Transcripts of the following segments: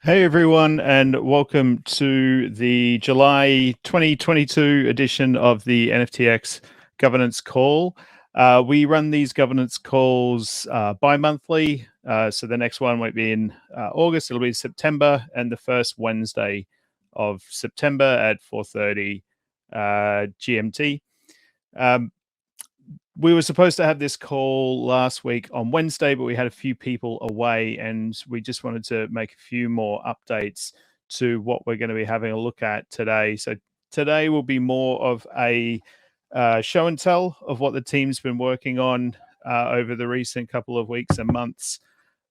Hey everyone, and welcome to the July 2022 edition of the NFTX Governance Call. We run these governance calls bi-monthly, so the next one won't be in August, it'll be September, and the first Wednesday of September at 4:30 GMT. We were supposed to have this call last week on Wednesday, but we had a few people away, and we just wanted to make a few more updates to what we're going to be having a look at today. So today will be more of a show and tell of what the team's been working on over the recent couple of weeks and months.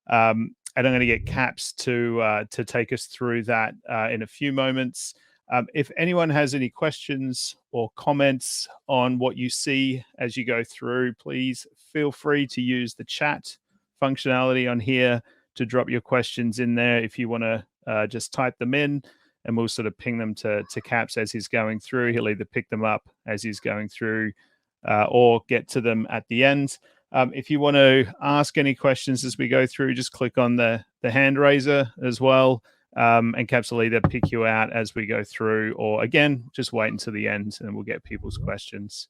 And I'm going to get Caps to take us through that in a few moments. If anyone has any questions or comments on what you see as you go through, please feel free to use the chat functionality on here to drop your questions in there. If you want to just type them in, and we'll sort of ping them to Caps as he's going through. He'll either pick them up as he's going through or get to them at the end. If you want to ask any questions as we go through, just click on the hand raiser as well. And Caps will either pick you out as we go through, or again, just wait until the end and we'll get people's questions.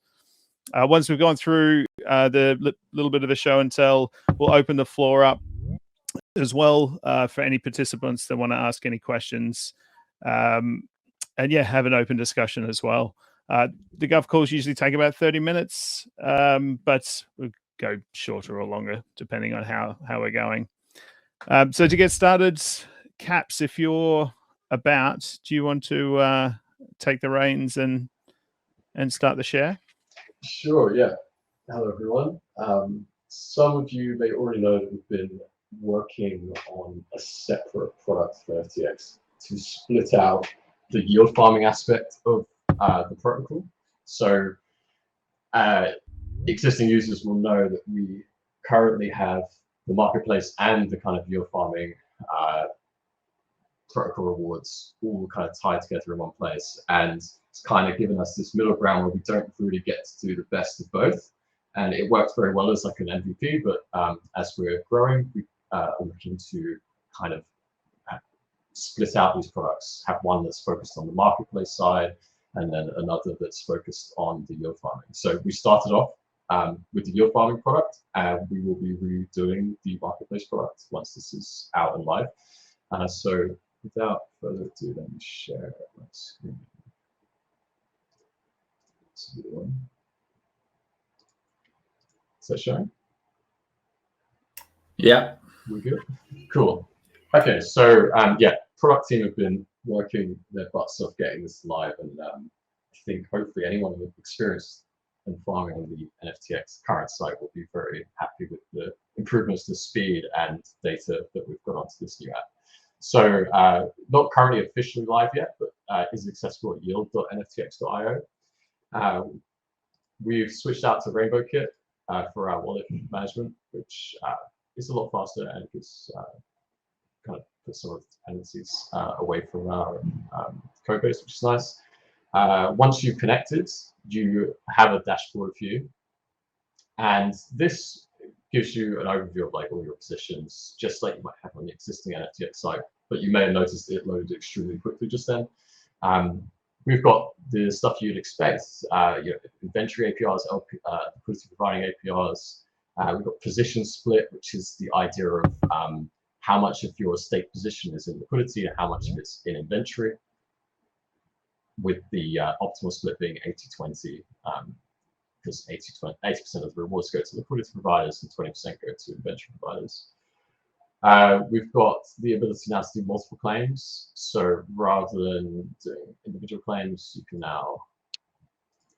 Once we've gone through the little bit of the show and tell, we'll open the floor up as well for any participants that want to ask any questions. And yeah, have an open discussion as well. The Gov calls usually take about 30 minutes, but we'll go shorter or longer depending on how we're going. So to get started, Caps, if you're about, do you want to take the reins and start the share? Sure, yeah. Hello, everyone. Some of you may already know that we've been working on a separate product for FTX to split out the yield farming aspect of the protocol. So existing users will know that we currently have the marketplace and the kind of yield farming protocol rewards all kind of tied together in one place, and it's kind of given us this middle ground where we don't really get to do the best of both, and it works very well as like an MVP. But as we're growing, we are looking to kind of split out these products, have one that's focused on the marketplace side and then another that's focused on the yield farming. So we started off with the yield farming product, and we will be redoing the marketplace product once this is out and live. So without further ado, let me share my screen. Is that showing? Yeah. We're good? Cool. Okay, so yeah, product team have been working their butts off getting this live, and I think hopefully anyone with experience in farming on the NFTX current site will be very happy with the improvements to speed and data that we've got onto this new app. So not currently officially live yet, but is accessible at yield.nftx.io. We've switched out to Rainbow Kit for our wallet management, which is a lot faster and gives kind of put some of the dependencies away from our code base, which is nice. Once you've connected, you have a dashboard view, and this gives you an overview of like all your positions, just like you might have on the existing NFTX site, but you may have noticed it loaded extremely quickly just then. We've got the stuff you'd expect, you know, inventory APRs, liquidity providing APRs. We've got position split, which is the idea of how much of your stake position is in liquidity and how much of it's in inventory, with the optimal split being 80-20. Because 80% of the rewards go to liquidity providers and 20% go to inventory providers. We've got the ability now to do multiple claims. So rather than doing individual claims, you can now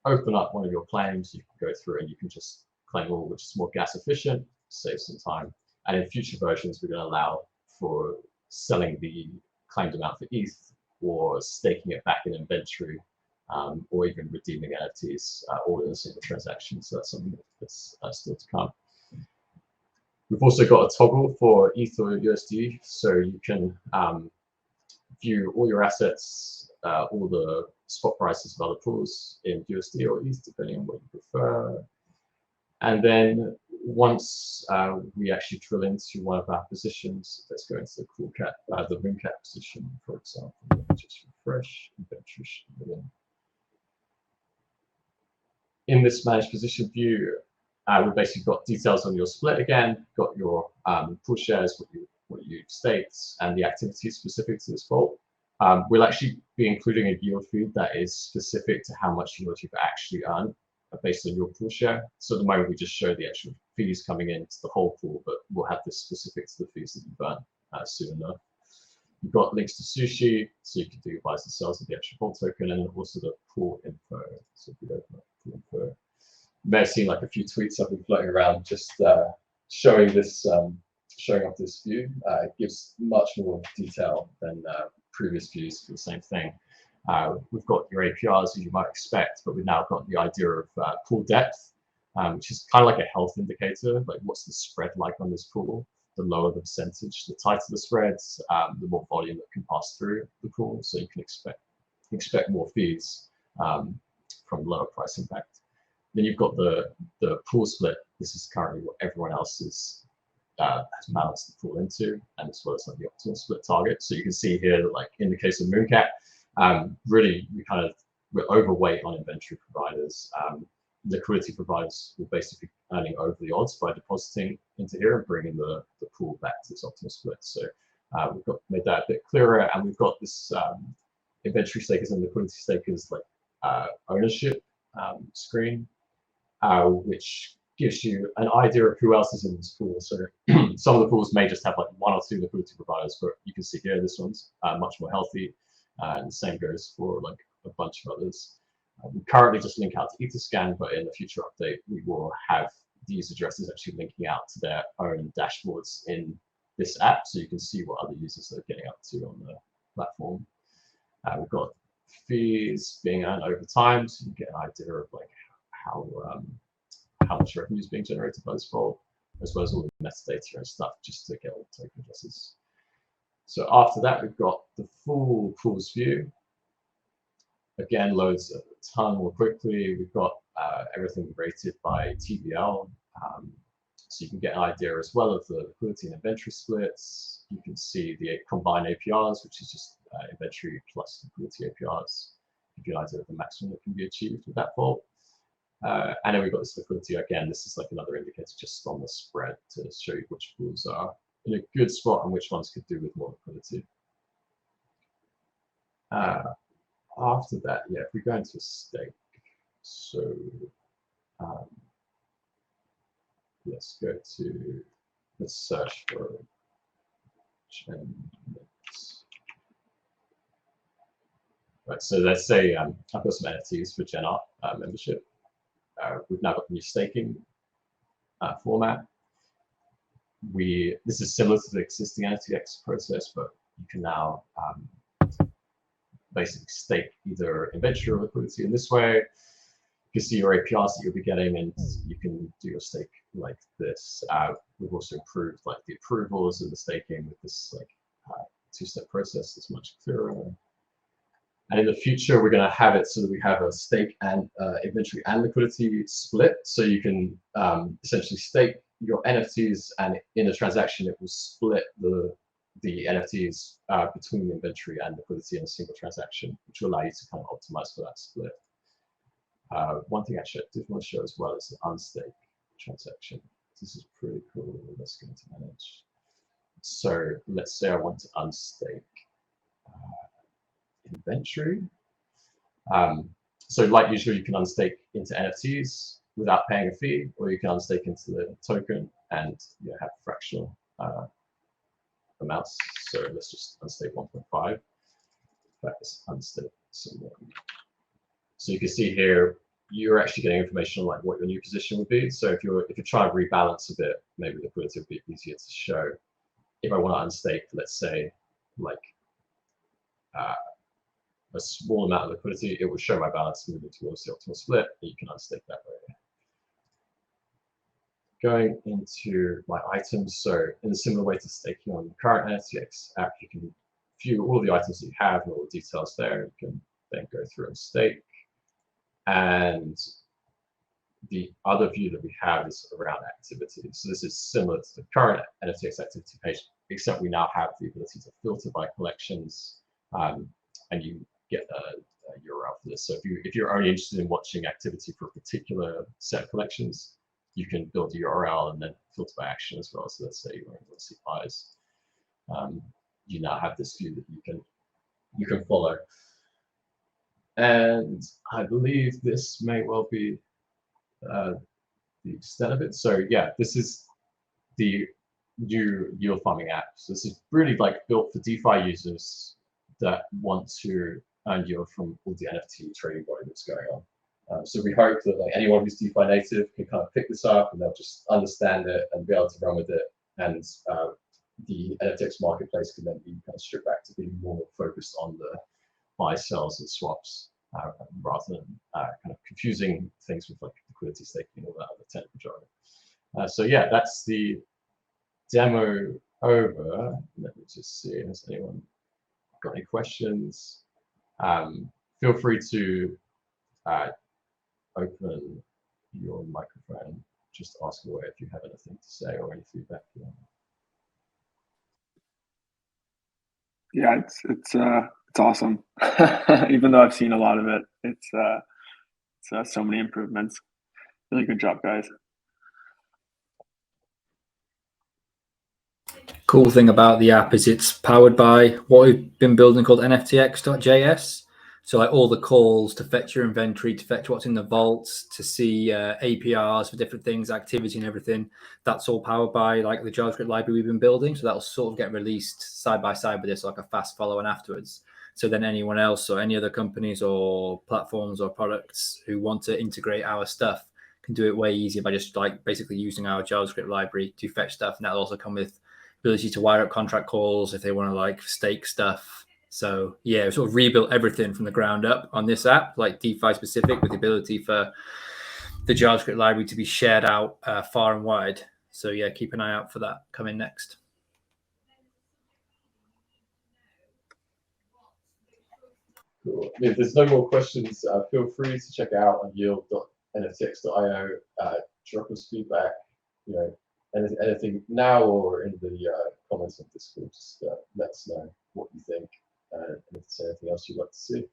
open up one of your claims. You can go through and you can just claim all, which is more gas efficient, saves some time. And in future versions, we're going to allow for selling the claimed amount for ETH or staking it back in inventory. Or even redeeming NFTs all in a single transaction. So that's something that's still to come. We've also got a toggle for ETH or USD, so you can view all your assets, all the spot prices of other pools in USD or ETH, depending on what you prefer. And then once we actually drill into one of our positions, let's go into the cool cap, the moon cap position, for example. Just refresh inventory. In this managed position view, we've basically got details on your split again, got your pool shares, what you staked, and the activities specific to this vault. We'll actually be including a yield feed that is specific to how much yield you've actually earned based on your pool share. So at the moment we just show the actual fees coming into the whole pool, but we'll have this specific to the fees that you've earned soon enough. You've got links to Sushi, so you can do buys and sells of the actual vault token, and also the pool info. So if we open up pool info, you may have seen like a few tweets I've been floating around just showing this, showing off this view. It gives much more detail than previous views for the same thing. We've got your APRs as you might expect, but we've now got the idea of pool depth, which is kind of like a health indicator, like what's the spread like on this pool. The lower the percentage, the tighter the spreads, the more volume that can pass through the pool. So you can expect more fees from lower price impact. Then you've got the pool split. This is currently what everyone else has balanced the pool into, and as well as like the optimal split target. So you can see here that, like in the case of Mooncap, really we're overweight on inventory providers. Liquidity providers were basically earning over the odds by depositing into here and bringing the pool back to its optimal split. So we've made that a bit clearer, and we've got this inventory stakers and liquidity stakers like ownership screen, which gives you an idea of who else is in this pool. So some of the pools may just have like 1 or 2 liquidity providers, but you can see here this one's much more healthy, and the same goes for like a bunch of others. We currently just link out to Etherscan, but in the future update, we will have these addresses actually linking out to their own dashboards in this app, so you can see what other users are getting up to on the platform. We've got fees being earned over time, so you get an idea of like how much revenue is being generated by this vault, as well as all the metadata and stuff, just to get all the token addresses. So after that, we've got the full pools view. Again, loads a ton more quickly. We've got everything rated by TVL, so you can get an idea as well of the liquidity and inventory splits. You can see the combined APRs, which is just inventory plus liquidity APRs. Give you an idea of the maximum that can be achieved with that vault. And then we've got this liquidity again. This is like another indicator just on the spread to show you which pools are in a good spot and which ones could do with more liquidity. After that, yeah, if we go into a stake, so let's go to, let's search for Gen-Mint. Right, so let's say I've got some NFTs for Gen Art membership. We've now got the new staking format. This is similar to the existing NFTX process, but you can now basically stake either inventory or liquidity in this way. You can see your APRs that you'll be getting, and you can do your stake like this. We've also improved like the approvals and the staking with this like 2-step process that's much clearer. And in the future, we're going to have it so that we have a stake and inventory and liquidity split. So you can essentially stake your NFTs, and in a transaction, it will split the NFTs between the inventory and liquidity in a single transaction, which will allow you to kind of optimize for that split. One thing actually I did want to show as well is an unstake transaction. This is pretty cool. Let's go into manage. So let's say I want to unstake inventory. So like usual, you can unstake into NFTs without paying a fee, or you can unstake into the token and have fractional amounts. So let's just unstake 1.5. That is unstake some more. So you can see here, you're actually getting information on like what your new position would be. So if you're trying to rebalance a bit, maybe liquidity would be easier to show. If I want to unstake, let's say like a small amount of liquidity, it will show my balance moving towards the optimal split, and you can unstake that way. Going into my items, so in a similar way to staking on the current NFTX app, you can view all the items that you have and all the details there. You can then go through and stake. And the other view that we have is around activity. So this is similar to the current NFTX activity page, except we now have the ability to filter by collections, and you get a URL for this. So if you're only interested in watching activity for a particular set of collections, you can build a URL and then filter by action as well. So let's say you want to see eyes. You now have this view that you can follow. And I believe this may well be the extent of it. So yeah, this is the new yield farming app. So this is really like built for DeFi users that want to earn yield from all the NFT trading volume that's going on. So we hope that like anyone who's DeFi native can kind of pick this up and they'll just understand it and be able to run with it. And the NFTX marketplace can then be kind of stripped back to being more focused on the buy, sells, and swaps, rather than kind of confusing things with like liquidity staking and all that other technical jargon. So yeah, that's the demo over. Let me just see, has anyone got any questions? Feel free to open your microphone, just ask away if you have anything to say or any feedback. Yeah, it's awesome. Even though I've seen a lot of it, it's so many improvements. Really good job, guys. Cool thing about the app is it's powered by what we've been building called NFTX.js. So like all the calls to fetch your inventory, to fetch what's in the vaults, to see APRs for different things, activity and everything. That's all powered by like the JavaScript library we've been building. So that'll sort of get released side by side with this, like a fast follow on afterwards. So then anyone else or any other companies or platforms or products who want to integrate our stuff can do it way easier by just like basically using our JavaScript library to fetch stuff. And that'll also come with ability to wire up contract calls if they want to like stake stuff. So yeah, sort of rebuilt everything from the ground up on this app, like DeFi specific, with the ability for the JavaScript library to be shared out far and wide. So yeah, keep an eye out for that coming next. Cool. If there's no more questions, feel free to check out on yield.nftx.io. Drop us feedback, anything now or in the comments on Discord. Just let us know what you think and if there's anything else you'd like to see.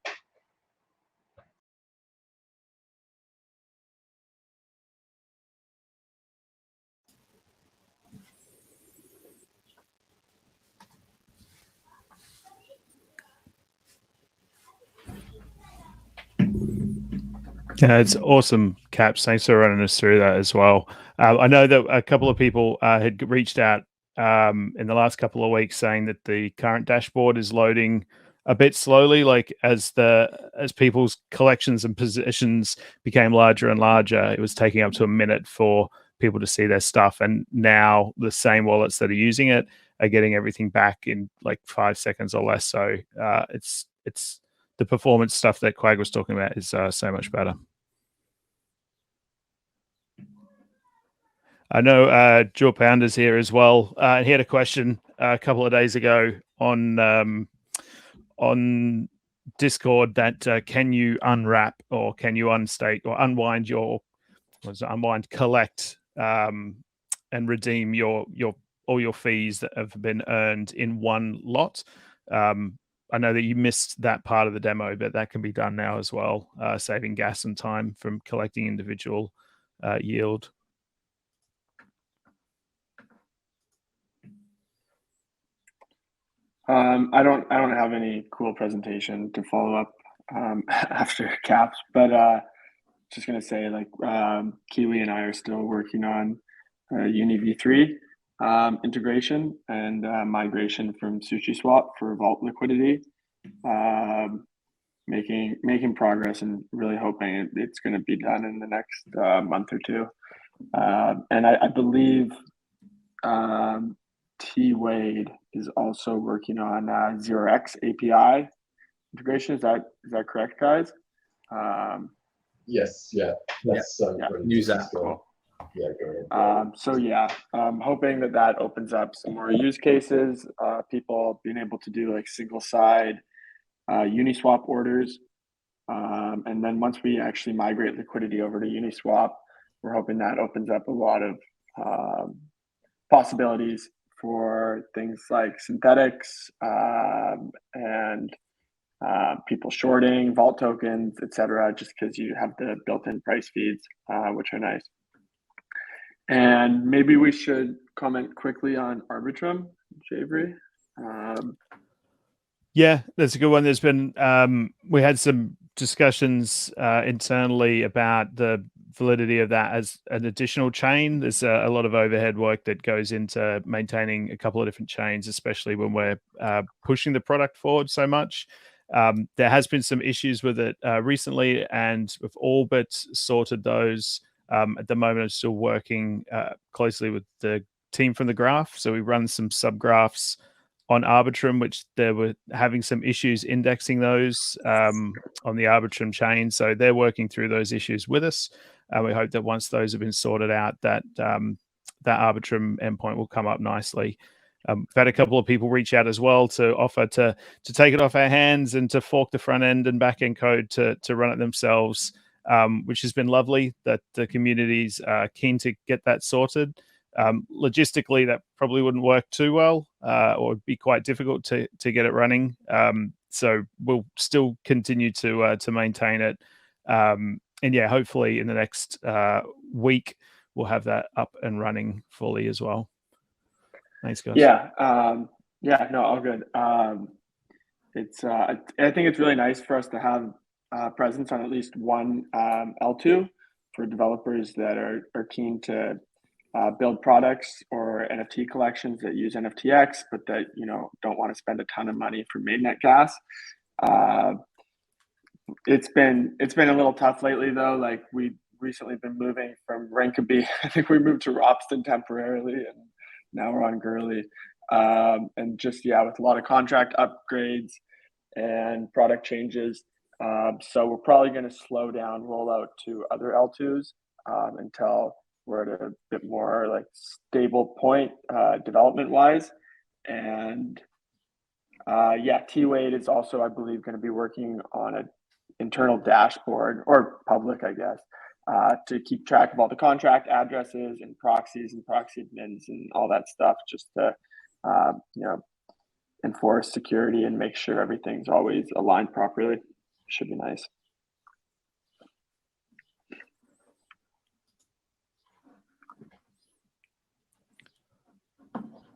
Yeah, it's awesome, Caps. Thanks for running us through that as well. I know that a couple of people had reached out in the last couple of weeks saying that the current dashboard is loading a bit slowly, like as people's collections and positions became larger and larger, it was taking up to a minute for people to see their stuff. And now the same wallets that are using it are getting everything back in like 5 seconds or less. So it's the performance stuff that Quag was talking about is so much better. I know Joe Pounder's here as well. He had a question a couple of days ago on Discord that can you unwrap or can you unstake or unwind collect and redeem all your fees that have been earned in one lot. I know that you missed that part of the demo, but that can be done now as well, saving gas and time from collecting individual yield. I don't have any cool presentation to follow up after Caps, but just gonna say like Kiwi and I are still working on Uni v3 integration and migration from SushiSwap for Vault liquidity. Making progress and really hoping it's going to be done in the next month or two. And I believe T Wade is also working on 0x API integration. Is that correct, guys? Yes, yeah, that's use that. Cool. Yeah, go ahead. So yeah, hoping that opens up some more use cases. People being able to do like single side Uniswap orders, and then once we actually migrate liquidity over to Uniswap, we're hoping that opens up a lot of possibilities for things like synthetics and people shorting, vault tokens, etc. Just because you have the built-in price feeds, which are nice. And maybe we should comment quickly on Arbitrum, Javery. Yeah, that's a good one. There's been we had some discussions internally about the validity of that as an additional chain. There's a lot of overhead work that goes into maintaining a couple of different chains, especially when we're pushing the product forward so much. There has been some issues with it recently, and we've all but sorted those. At the moment, I'm still working closely with the team from the graph. So we run some subgraphs on Arbitrum, which they were having some issues indexing those on the Arbitrum chain. So they're working through those issues with us. We hope that once those have been sorted out, that that Arbitrum endpoint will come up nicely. We've had a couple of people reach out as well to offer to take it off our hands and to fork the front end and back end code to run it themselves, which has been lovely that the community's keen to get that sorted. Logistically, that probably wouldn't work too well, or it'd be quite difficult to get it running. So we'll still continue to maintain it, and yeah, hopefully in the next week we'll have that up and running fully as well. Thanks, guys. Yeah, no, all good. It's I think it's really nice for us to have presence on at least one L2 for developers that are keen to build products or NFT collections that use NFTX, but that don't want to spend a ton of money for mainnet gas. It's been a little tough lately though. Like we've recently been moving from Rankeby. I think we moved to Ropsten temporarily, and now we're on Gurley. And just with a lot of contract upgrades and product changes. So we're probably going to slow down rollout to other L2s until we're at a bit more like stable point development wise. And T-Wade is also, I believe, going to be working on an internal dashboard, or public, I guess, to keep track of all the contract addresses and proxies and proxy admins and all that stuff, just to enforce security and make sure everything's always aligned properly. Should be nice.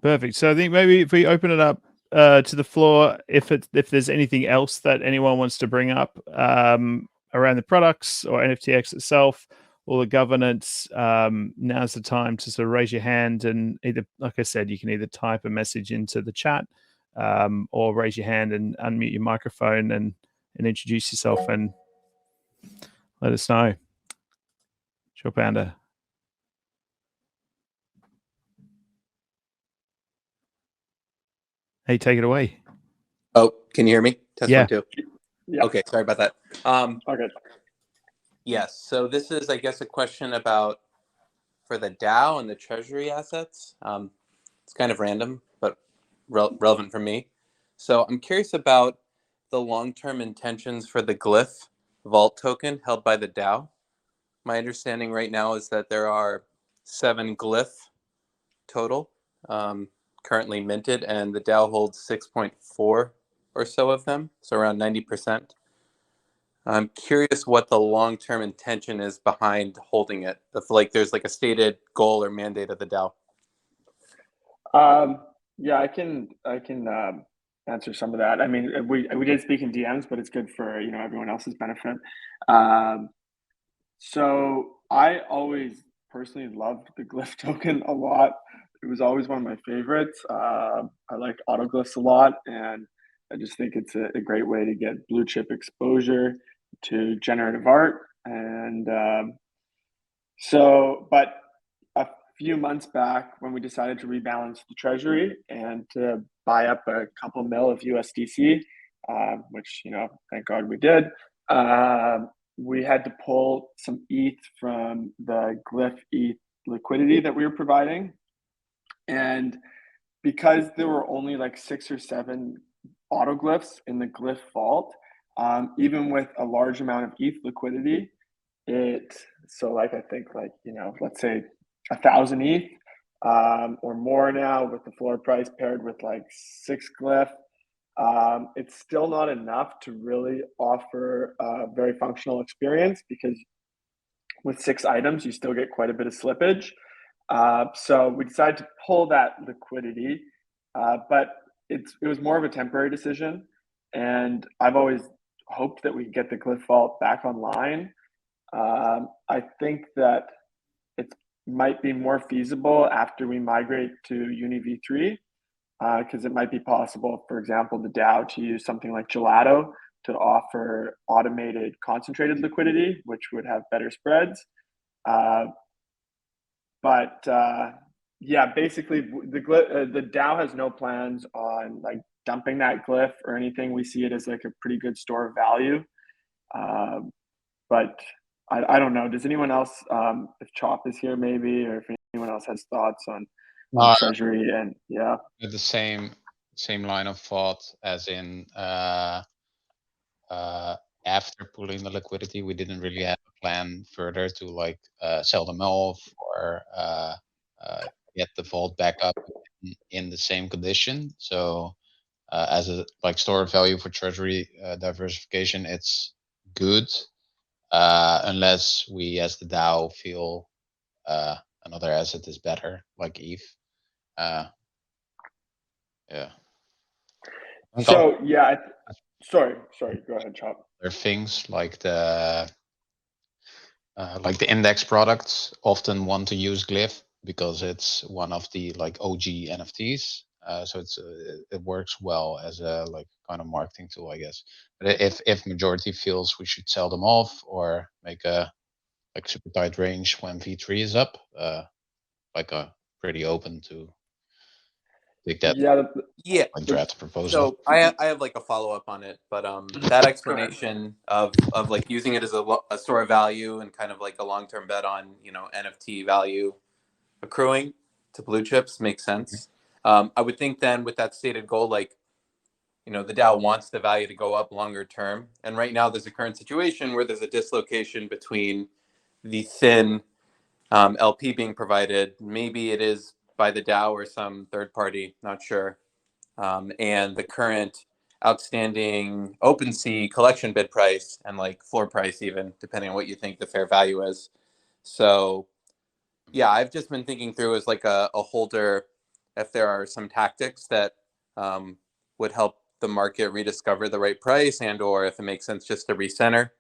Perfect. So I think maybe if we open it up to the floor, if there's anything else that anyone wants to bring up around the products or NFTX itself or the governance, now's the time to sort of raise your hand, and either, like I said, you can either type a message into the chat or raise your hand and unmute your microphone and introduce yourself and let us know. Sure, Panda. Hey, take it away. Oh, can you hear me? Test 1, 2. Yeah. Okay, sorry about that. Okay. Yes, so this is, I guess, a question about for the DAO and the Treasury assets. It's kind of random, but relevant for me. So I'm curious about the long-term intentions for the GLYPH vault token held by the DAO. My understanding right now is that there are 7 GLYPH total currently minted, and the DAO holds 6.4 or so of them, so around 90%. I'm curious what the long-term intention is behind holding it. If there's a stated goal or mandate of the DAO. Yeah, I can answer some of that. I mean, we did speak in DMs, but it's good for everyone else's benefit. So I always personally loved the GLYPH token a lot. It was always one of my favorites. I like autoglyphs a lot, and I just think it's a great way to get blue chip exposure to generative art. And but a few months back, when we decided to rebalance the treasury and to buy up a couple mil of USDC, which thank God we did, we had to pull some ETH from the GLYPH ETH liquidity that we were providing. And because there were only 6 or 7 autoglyphs in the GLYPH vault, even with a large amount of ETH liquidity, so like I think like, you know, let's say 1,000 ETH or more now with the floor price paired with like 6 glyph. It's still not enough to really offer a very functional experience, because with 6 items, you still get quite a bit of slippage. So we decided to pull that liquidity, but it was more of a temporary decision. And I've always hoped that we get the Glyph Vault back online. I think that it might be more feasible after we migrate to UniV3, because it might be possible, for example, the DAO to use something like Gelato to offer automated concentrated liquidity, which would have better spreads. Yeah, basically the DAO has no plans on like dumping that glyph or anything. We see it as like a pretty good store of value. But I don't know. Does anyone else, if Chop is here maybe, or if anyone else has thoughts on Treasury? And yeah, the same line of thought, as in after pulling the liquidity, we didn't really have a plan further to like sell them off or get the vault back up in the same condition. So as a like store of value for treasury diversification, it's good, unless we as the DAO feel another asset is better, like ETH. Yeah. so yeah, sorry, go ahead, Chop. There are things like the index products often want to use Glyph because it's one of the like OG NFTs. So it works well as a like kind of marketing tool, I guess. But if majority feels we should sell them off or make a like super tight range when V3 is up, like pretty open to take that Yeah. like draft proposal. So I have like a follow up on it, but that explanation of like using it as a store of value and kind of like a long term bet on, you know, NFT value accruing to blue chips makes sense. I would think then with that stated goal, like, you know, the DAO wants the value to go up longer term, and right now there's a current situation where there's a dislocation between the thin LP being provided, maybe it is by the DAO or some third party, not sure, and the current outstanding OpenSea collection bid price and like floor price, even depending on what you think the fair value is. So yeah, I've just been thinking through as like a holder, if there are some tactics that would help the market rediscover the right price, and or if it makes sense just to recenter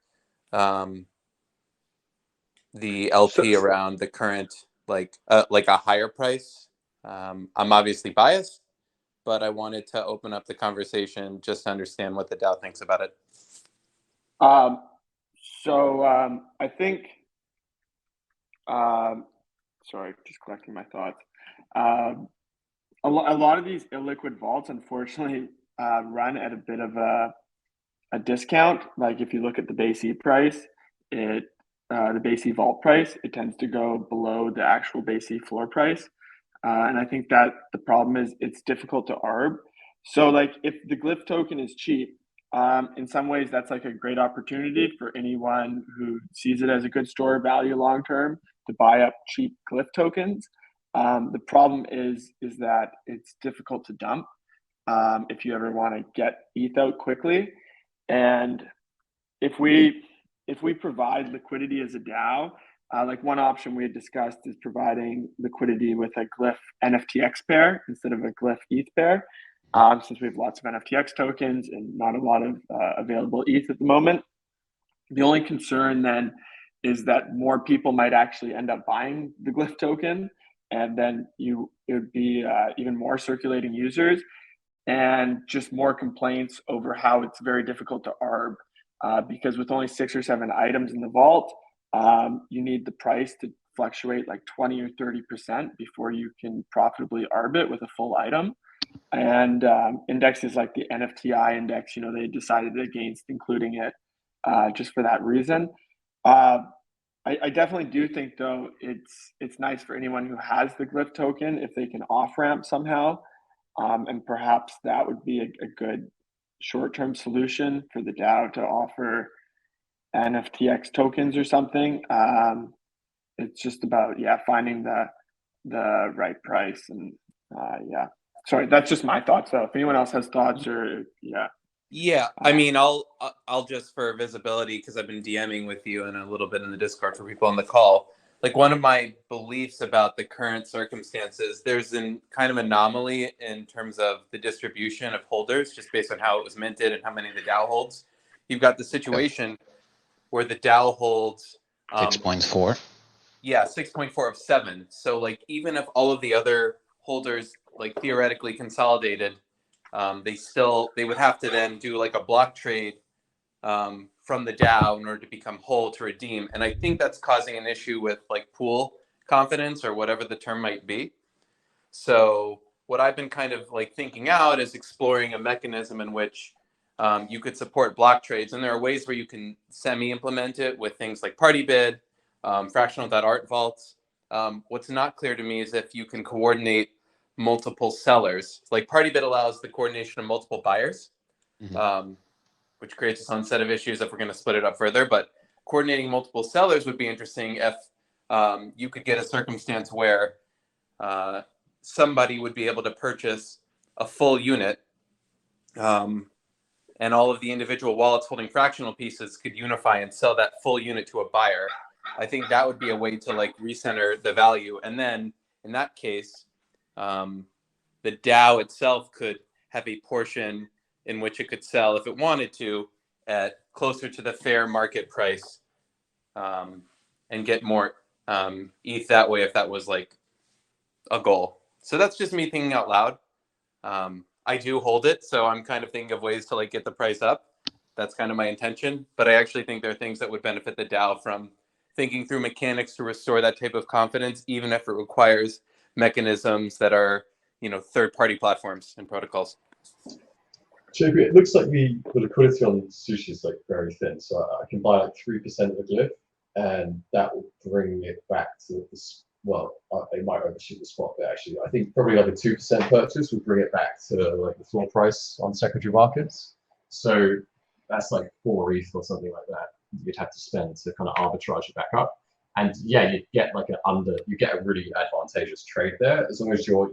the LP around the current like a higher price. I'm obviously biased, but I wanted to open up the conversation just to understand what the DAO thinks about it. I think, sorry, just collecting my thoughts. A lot of these illiquid vaults, unfortunately, run at a bit of a discount. Like if you look at the base E price, the base E vault price, it tends to go below the actual base E floor price. And I think that the problem is it's difficult to arb. So like if the Glyph token is cheap, in some ways that's like a great opportunity for anyone who sees it as a good store of value long term to buy up cheap Glyph tokens. The problem is that it's difficult to dump if you ever want to get ETH out quickly. And if we provide liquidity as a DAO, like one option we had discussed is providing liquidity with a Glyph NFTX pair instead of a Glyph ETH pair, since we have lots of NFTX tokens and not a lot of available ETH at the moment. The only concern then is that more people might actually end up buying the Glyph token, and then it would be even more circulating users and just more complaints over how it's very difficult to arb. Because with only 6 or 7 items in the vault, you need the price to fluctuate like 20 or 30% before you can profitably arb it with a full item. And indexes like the NFTI index, you know, they decided against including it just for that reason. I definitely do think, though, it's nice for anyone who has the Glyph token if they can off ramp somehow, and perhaps that would be a good short-term solution for the DAO to offer NFTX tokens or something. It's just about finding the right price, and sorry, that's just my thoughts though. If anyone else has thoughts, or Yeah, I mean, I'll just for visibility, because I've been DMing with you and a little bit in the Discord for people on the call. Like, one of my beliefs about the current circumstances, there's an kind of anomaly in terms of the distribution of holders, just based on how it was minted and how many the DAO holds. You've got the situation where the DAO holds 6.4. Yeah, 6.4 of 7. So like, even if all of the other holders like theoretically consolidated, they would have to then do like a block trade from the DAO in order to become whole to redeem. And I think that's causing an issue with like pool confidence, or whatever the term might be. So what I've been kind of like thinking out is exploring a mechanism in which you could support block trades. And there are ways where you can semi-implement it with things like party bid, fractional.art vaults. What's not clear to me is if you can coordinate multiple sellers. Like, party bid allows the coordination of multiple buyers, which creates its own set of issues if we're going to split it up further. But coordinating multiple sellers would be interesting if you could get a circumstance where somebody would be able to purchase a full unit, and all of the individual wallets holding fractional pieces could unify and sell that full unit to a buyer. I think that would be a way to like recenter the value. And then in that case, the DAO itself could have a portion in which it could sell, if it wanted to, at closer to the fair market price, and get more ETH that way, if that was like a goal. So that's just me thinking out loud. I do hold it, so I'm kind of thinking of ways to like get the price up. That's kind of my intention. But I actually think there are things that would benefit the DAO from thinking through mechanics to restore that type of confidence, even if it requires mechanisms that are, third-party platforms and protocols. JP, it looks like the liquidity on Sushi is like very thin. So I can buy like 3% of the glyph, and that will bring it back to this. Well, they might overshoot the spot, but actually, I think probably like a 2% purchase would bring it back to like the floor price on secondary markets. So that's like 4 ETH or something like that you'd have to spend to kind of arbitrage it back up. And yeah, you get like you get a really advantageous trade there, as long as you're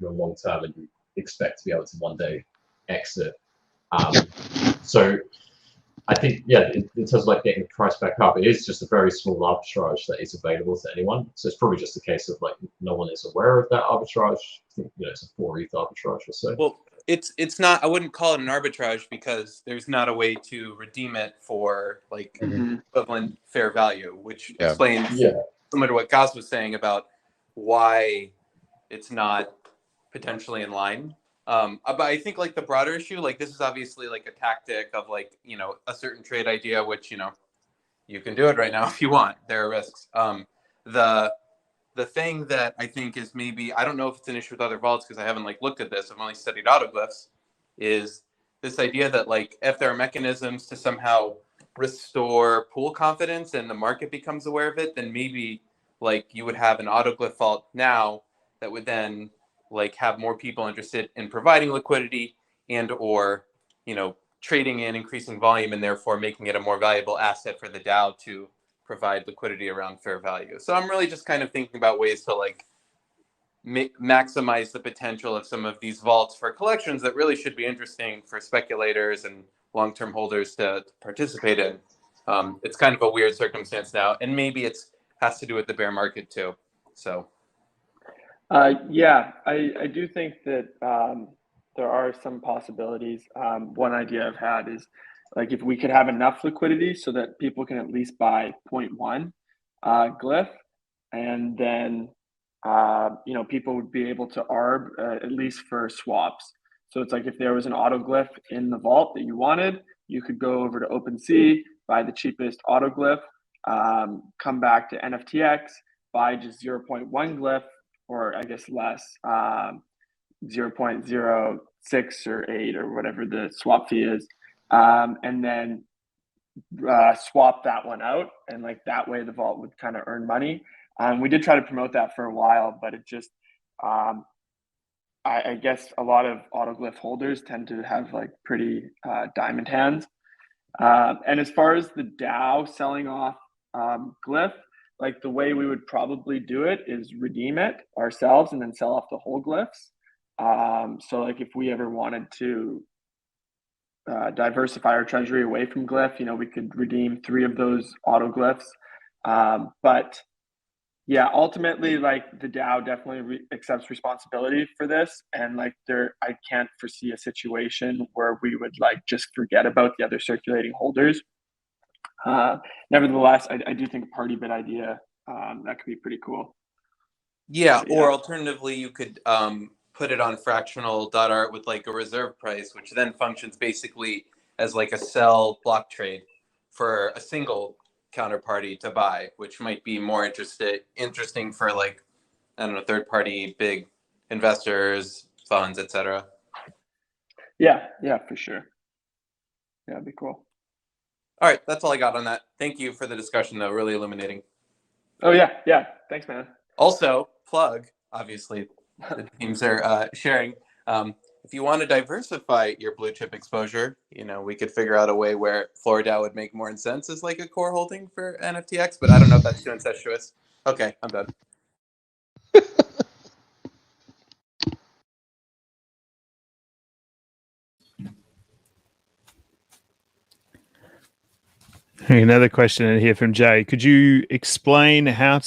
long term and you expect to be able to one day exit. So I think, in terms of like getting the price back up, it is just a very small arbitrage that is available to anyone. So it's probably just a case of like no one is aware of that arbitrage. I think, it's a 4 ETH arbitrage or so. Well, it's not. I wouldn't call it an arbitrage because there's not a way to redeem it for like equivalent fair value, which explains similar to what Gaz was saying about why it's not potentially in line. But I think like the broader issue, like this is obviously like a tactic of like, a certain trade idea, which, you can do it right now if you want. There are risks. The thing that I think is maybe, I don't know if it's an issue with other vaults because I haven't like looked at this. I've only studied autoglyphs, is this idea that like if there are mechanisms to somehow restore pool confidence and the market becomes aware of it, then maybe like you would have an autoglyph vault now that would then like have more people interested in providing liquidity and or trading in increasing volume, and therefore making it a more valuable asset for the DAO to provide liquidity around fair value. So I'm really just kind of thinking about ways to like maximize the potential of some of these vaults for collections that really should be interesting for speculators and long-term holders to participate in. It's kind of a weird circumstance now, and maybe it has to do with the bear market too. So I do think that there are some possibilities. One idea I've had is like if we could have enough liquidity so that people can at least buy 0.1 glyph, and then people would be able to arb at least for swaps. So it's like if there was an autoglyph in the vault that you wanted, you could go over to OpenSea, buy the cheapest autoglyph, come back to NFTX, buy just 0.1 glyph, or I guess less, 0.06 or 8 or whatever the swap fee is, and then swap that one out, and like that way the vault would kind of earn money. We did try to promote that for a while, but it just I guess a lot of autoglyph holders tend to have like pretty diamond hands, And as far as the DAO selling off Glyph, like the way we would probably do it is redeem it ourselves and then sell off the whole Glyphs. So like if we ever wanted to diversify our treasury away from Glyph, you know, we could redeem 3 of those auto Glyphs. But yeah, ultimately, like the DAO definitely accepts responsibility for this, and like I can't foresee a situation where we would like just forget about the other circulating holders. Nevertheless, I do think a party bid idea that could be pretty cool. Yeah, But, yeah. or alternatively, you could put it on fractional.art with like a reserve price, which then functions basically as like a sell block trade for a single counterparty to buy, which might be more interesting for like, I don't know, third party big investors, funds, etc. Yeah, for sure. Yeah, it'd be cool. All right, that's all I got on that. Thank you for the discussion, though. Really illuminating. Oh yeah. Thanks, man. Also, plug, obviously, the teams are sharing. If you want to diversify your blue chip exposure, you know, we could figure out a way where FloraDAO would make more sense as like a core holding for NFTX, but I don't know if that's too incestuous. Okay, I'm done. Another question in here from Jay. Could you explain how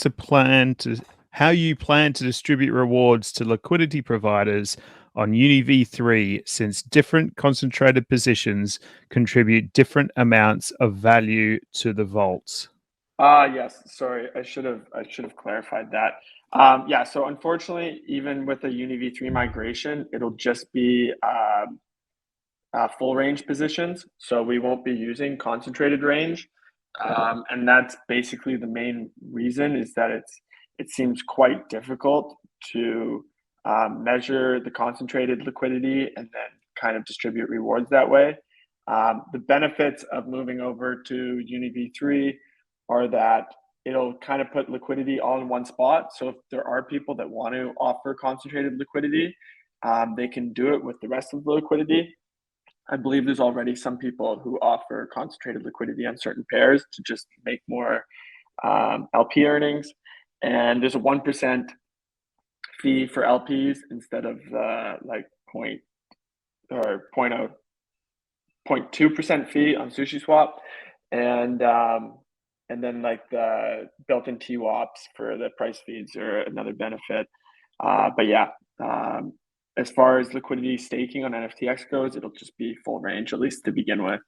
you plan to distribute rewards to liquidity providers on UniV3, since different concentrated positions contribute different amounts of value to the vaults? Yes. Sorry, I should have clarified that. Yeah. So unfortunately, even with a UniV3 migration, it'll just be full range positions. So we won't be using concentrated range, and that's basically the main reason, is that it seems quite difficult to measure the concentrated liquidity and then kind of distribute rewards that way. The benefits of moving over to UniV3 are that it'll kind of put liquidity all in one spot. So if there are people that want to offer concentrated liquidity, they can do it with the rest of the liquidity. I believe there's already some people who offer concentrated liquidity on certain pairs to just make more LP earnings. And there's a 1% fee for LPs instead of like 0.2% fee on SushiSwap. And then like the built-in TWAPs for the price feeds are another benefit. But yeah, as far as liquidity staking on NFTX goes, it'll just be full range, at least to begin with.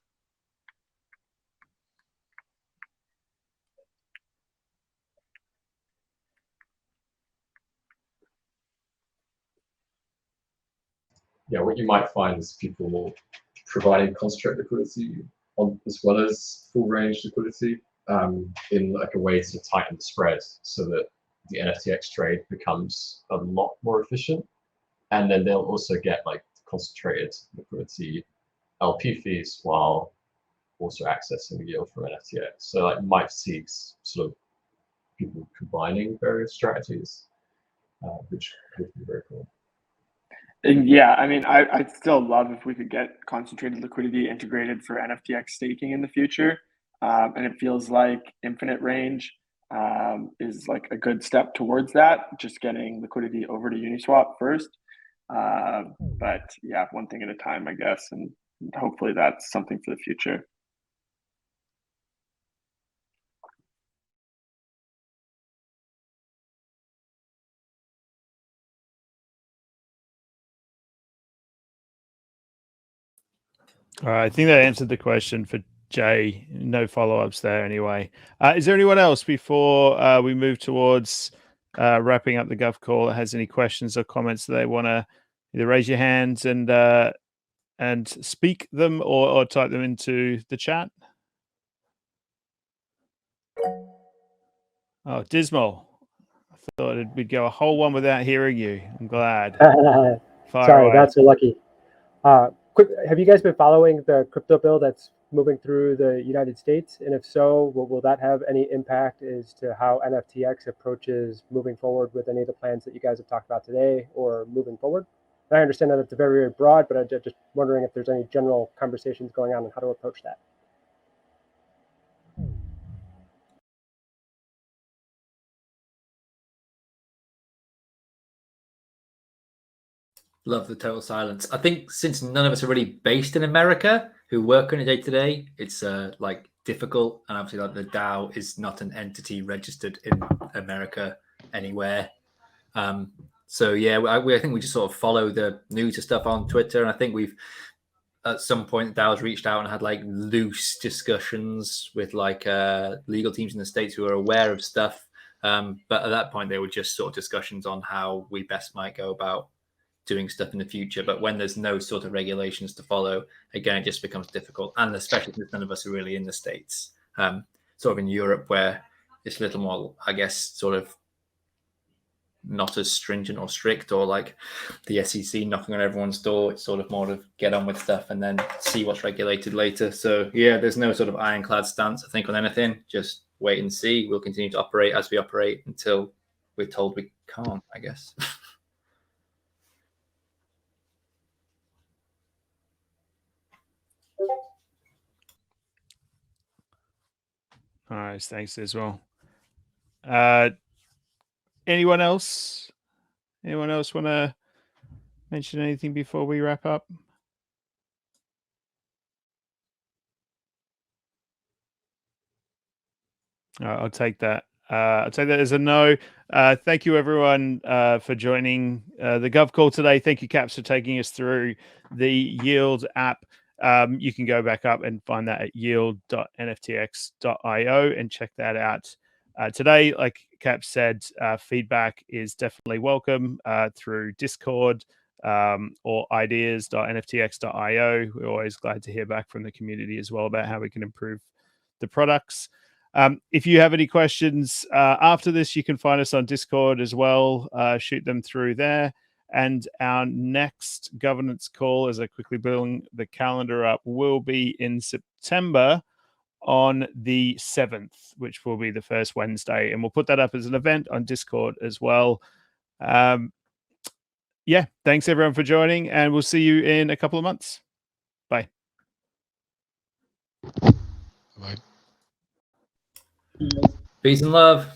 Yeah, what you might find is people providing concentrated liquidity as well as full range liquidity in like a way to tighten the spread so that the NFTX trade becomes a lot more efficient. And then they'll also get like concentrated liquidity LP fees while also accessing the yield from NFTX. So like might see sort of people combining various strategies, which would be very cool. And yeah, I mean, I'd still love if we could get concentrated liquidity integrated for NFTX staking in the future. And it feels like infinite range is like a good step towards that, just getting liquidity over to Uniswap first. But yeah, one thing at a time, I guess. And hopefully that's something for the future. All right, I think that answered the question for Jay. No follow-ups there anyway. Is there anyone else before we move towards wrapping up the Gov call that has any questions or comments that they want to either raise your hands and speak them or type them into the chat? Oh, dismal. I thought we'd go a whole one without hearing you. I'm glad. Sorry, away. not so lucky. Quick, have you guys been following the crypto bill that's moving through the United States? And if so, will that have any impact as to how NFTX approaches moving forward with any of the plans that you guys have talked about today or moving forward? And I understand that it's very, very broad, but I'm just wondering if there's any general conversations going on how to approach that. Love the total silence. I think since none of us are really based in America who work on a day to day, it's like difficult. And obviously, like the DAO is not an entity registered in America anywhere. So yeah, I think we just sort of follow the news and stuff on Twitter, and I think we've at some point DAO's reached out and had like loose discussions with like legal teams in the States who are aware of stuff. But at that point, they were just sort of discussions on how we best might go about doing stuff in the future. But when there's no sort of regulations to follow, again, it just becomes difficult. And especially since none of us are really in the States, sort of in Europe, where it's a little more, I guess, sort of not as stringent or strict, or like the SEC knocking on everyone's door. It's sort of more to get on with stuff and then see what's regulated later. So yeah, there's no sort of ironclad stance, I think, on anything. Just wait and see. We'll continue to operate as we operate until we're told we can't, I guess. All right, thanks as well. Anyone else? Anyone else want to mention anything before we wrap up? I'll take that. I'll take that as a no. Thank you, everyone, for joining the Gov call today. Thank you, Caps, for taking us through the Yield app. You can go back up and find that at yield.nftx.io and check that out. Today, like Cap said, feedback is definitely welcome through Discord or ideas.nftx.io. We're always glad to hear back from the community as well about how we can improve the products. If you have any questions after this, you can find us on Discord as well. Shoot them through there. And our next governance call, as I quickly build the calendar up, will be in September on the 7th, which will be the first Wednesday. And we'll put that up as an event on Discord as well. Yeah, thanks everyone for joining, and we'll see you in a couple of months. Bye. Bye. Peace and love.